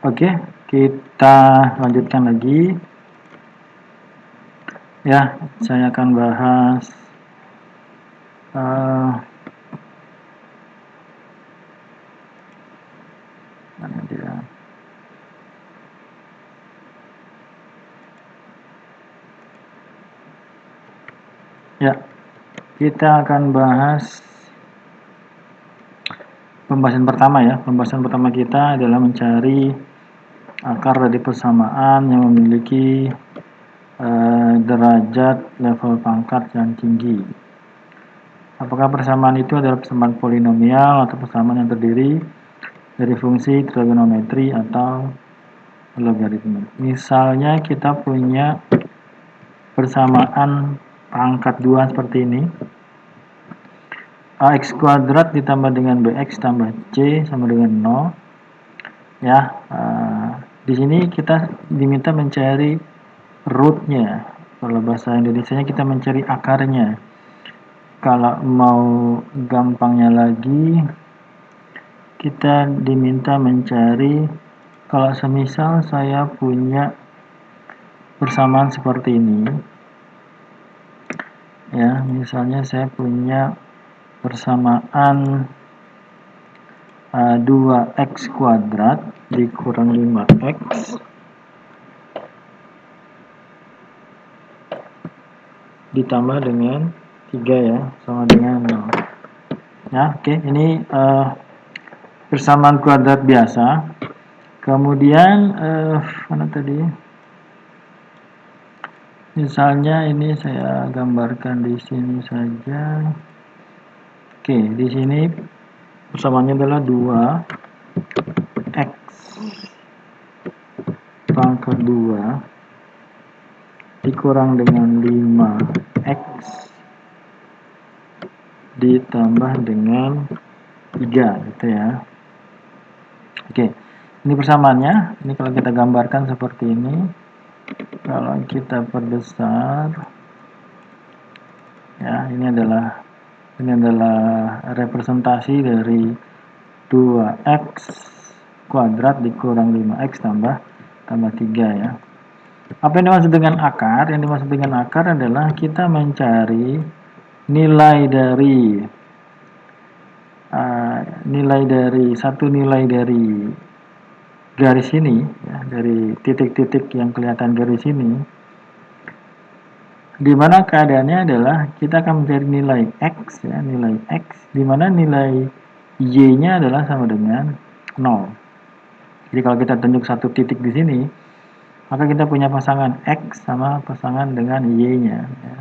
Oke, kita lanjutkan lagi. Ya, saya akan bahas mana dia? Ya, kita akan bahas pembahasan pertama ya. Pembahasan pertama kita adalah mencari akar dari persamaan yang memiliki derajat level pangkat yang tinggi. Apakah persamaan itu adalah persamaan polinomial atau persamaan yang terdiri dari fungsi trigonometri atau logaritma. Misalnya kita punya persamaan pangkat 2 seperti ini. AX kuadrat ditambah dengan BX tambah C sama dengan 0. Ya, di sini kita diminta mencari rootnya. Kalau bahasa Indonesianya kita mencari akarnya. Kalau mau gampangnya lagi, kita diminta mencari, kalau semisal saya punya persamaan seperti ini, ya, misalnya saya punya persamaan 2x kuadrat dikurang 5x ditambah dengan 3 ya, sama dengan 0. Ya, oke, ini persamaan kuadrat biasa. Kemudian mana tadi? Misalnya ini saya gambarkan di sini saja. Oke, di sini persamaannya adalah 2x pangkat 2 dikurang dengan 5x ditambah dengan 3 gitu ya. Oke, ini persamaannya. Ini kalau kita gambarkan seperti ini, kalau kita perbesar, ya, ini adalah representasi dari 2x kuadrat dikurang 5x tambah 3 ya. Apa yang dimaksud dengan akar? Yang dimaksud dengan akar adalah kita mencari nilai dari satu nilai dari garis ini ya, dari titik-titik yang kelihatan garis ini, di mana keadaannya adalah kita akan mencari nilai x ya, nilai x di mana nilai y-nya adalah sama dengan 0. Jadi kalau kita tunjuk satu titik di sini, maka kita punya pasangan x sama pasangan dengan y-nya ya.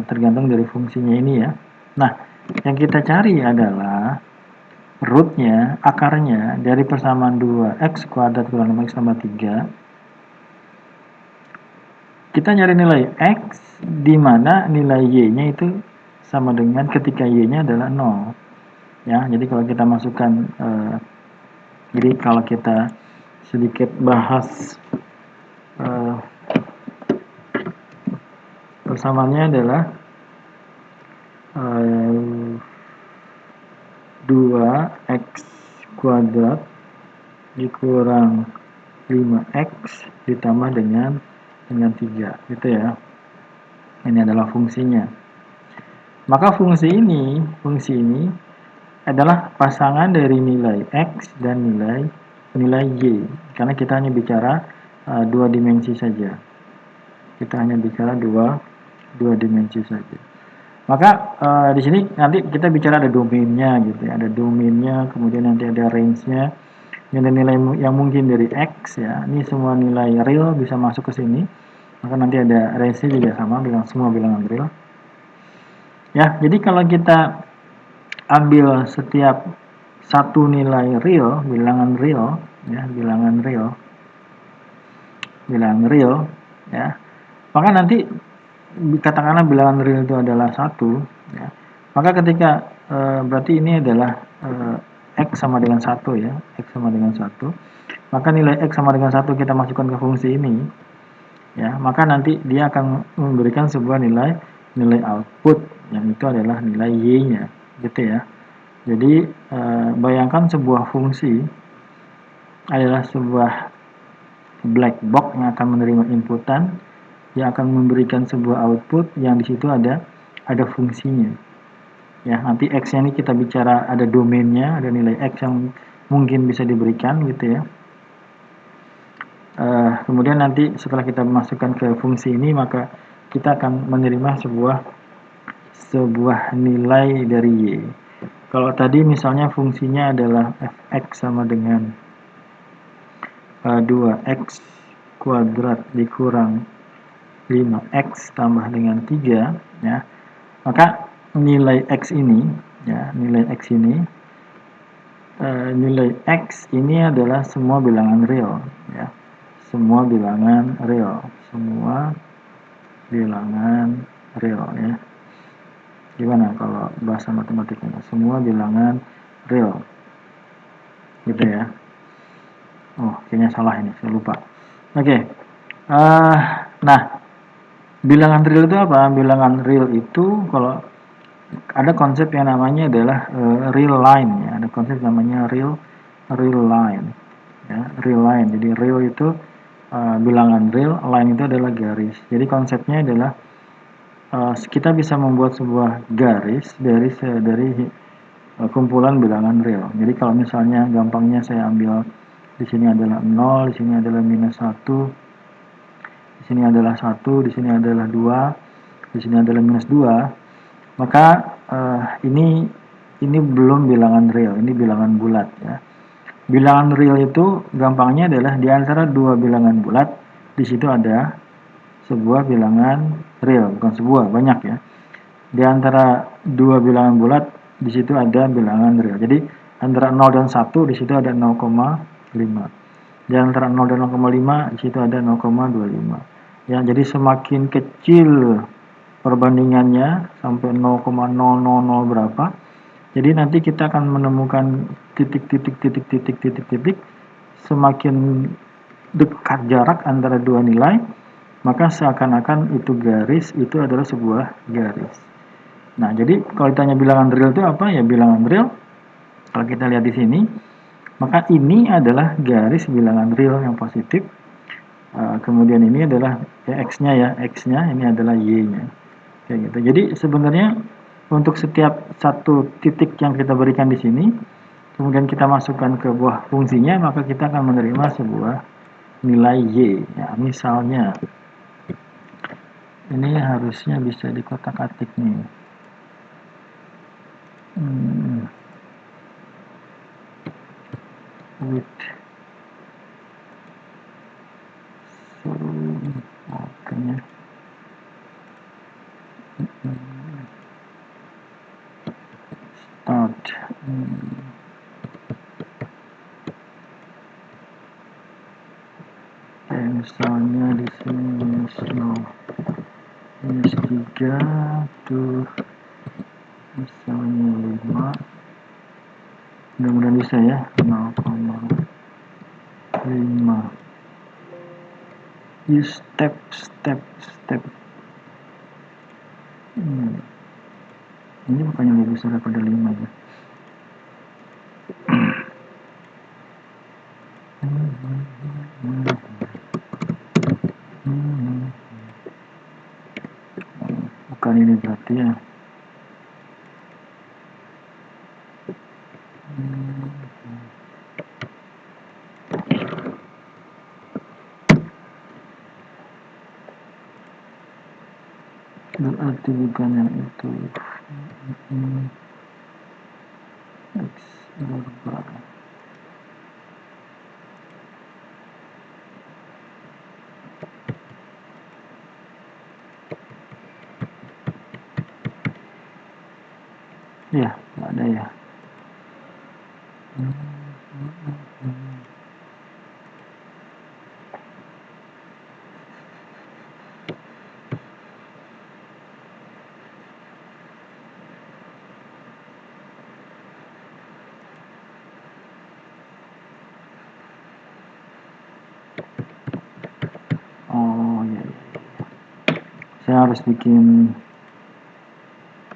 Tergantung dari fungsinya ini ya. Nah, yang kita cari adalah rootnya, akarnya dari persamaan 2x kuadrat kurang 5x tambah 3. Kita nyari nilai x di mana nilai y-nya itu sama dengan ketika y-nya adalah 0. Ya, jadi kalau kita masukkan jadi kalau kita sedikit bahas persamaannya adalah 2x kuadrat dikurang 5x ditambah dengan 3 gitu ya. Ini adalah fungsinya. Maka fungsi ini adalah pasangan dari nilai x dan nilai y, karena kita hanya bicara dua dimensi saja. Kita hanya bicara dua dimensi saja. Maka di sini nanti kita bicara ada domainnya gitu ya, ada domainnya, kemudian nanti ada range-nya, nilai-nilai yang mungkin dari x ya. Ini semua nilai real bisa masuk ke sini. Maka nanti ada range-nya juga sama, semua bilangan real. Ya, jadi kalau kita ambil setiap satu nilai real, bilangan real ya, maka nanti katakanlah bilangan real itu adalah 1 ya, maka ketika berarti ini adalah x sama dengan 1 ya, x sama dengan 1, maka nilai x sama dengan 1 kita masukkan ke fungsi ini ya, maka nanti dia akan memberikan sebuah nilai output yang itu adalah nilai y-nya gitu ya. Jadi bayangkan sebuah fungsi adalah sebuah black box yang akan menerima inputan, yang akan memberikan sebuah output yang di situ ada fungsinya. Ya, nanti X-nya ini kita bicara ada domainnya, ada nilai X yang mungkin bisa diberikan gitu ya. Kemudian nanti setelah kita masukkan ke fungsi ini, maka kita akan menerima sebuah nilai dari Y. Kalau tadi misalnya fungsinya adalah fx sama dengan 2x kuadrat dikurang 5x tambah dengan 3, ya, maka nilai x ini, ya, nilai x ini adalah semua bilangan real, ya, semua bilangan real, ya. Gimana kalau bahasa matematikanya? Semua bilangan real, gitu ya. Oh, kayaknya salah ini, saya lupa. Oke. Nah, bilangan real itu apa? Bilangan real itu kalau ada konsep yang namanya adalah real line, ya. Ada konsep namanya real line, ya, real line. Jadi real itu bilangan real, line itu adalah garis. Jadi konsepnya adalah kita bisa membuat sebuah garis dari kumpulan bilangan real. Jadi kalau misalnya gampangnya saya ambil di sini adalah 0, di sini adalah minus 1, di sini adalah 1, di sini adalah 2, di sini adalah minus 2, maka ini belum bilangan real, ini bilangan bulat, ya. Bilangan real itu gampangnya adalah di antara dua bilangan bulat, di situ ada sebuah bilangan real, bukan sebuah, banyak ya. Di antara dua bilangan bulat, di situ ada bilangan real. Jadi antara 0 dan 1 di situ ada 0,5. Di antara 0 dan 0,5 di situ ada 0,25. Ya, jadi semakin kecil perbandingannya sampai 0,000 berapa. Jadi nanti kita akan menemukan titik, semakin dekat jarak antara dua nilai, maka seakan-akan itu garis itu adalah sebuah garis. Nah, jadi kalau ditanya bilangan real itu apa? Ya, bilangan real, kalau kita lihat di sini, maka ini adalah garis bilangan real yang positif. Kemudian ini adalah ya, X-nya, ini adalah Y-nya. Kayak gitu. Jadi sebenarnya untuk setiap satu titik yang kita berikan di sini, kemudian kita masukkan ke buah fungsinya, maka kita akan menerima sebuah nilai Y. Ya, misalnya, ini harusnya bisa dikotak-atik nih. Width. Makanya start. Misalnya di sini minus 3 tuh misalnya 5, mudah-mudahan bisa ya, 0,5. Use step. Ini bukannya lebih besar daripada 5 ya. Bukan ini berarti ya. Berarti bukan yang itu. X berubah. Ya, nggak ada ya. Oh ya. Saya harus bikin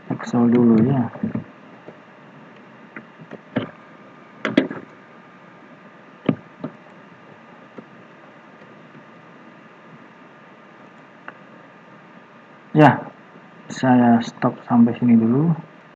Excel dulu ya. Ya, saya stop sampai sini dulu.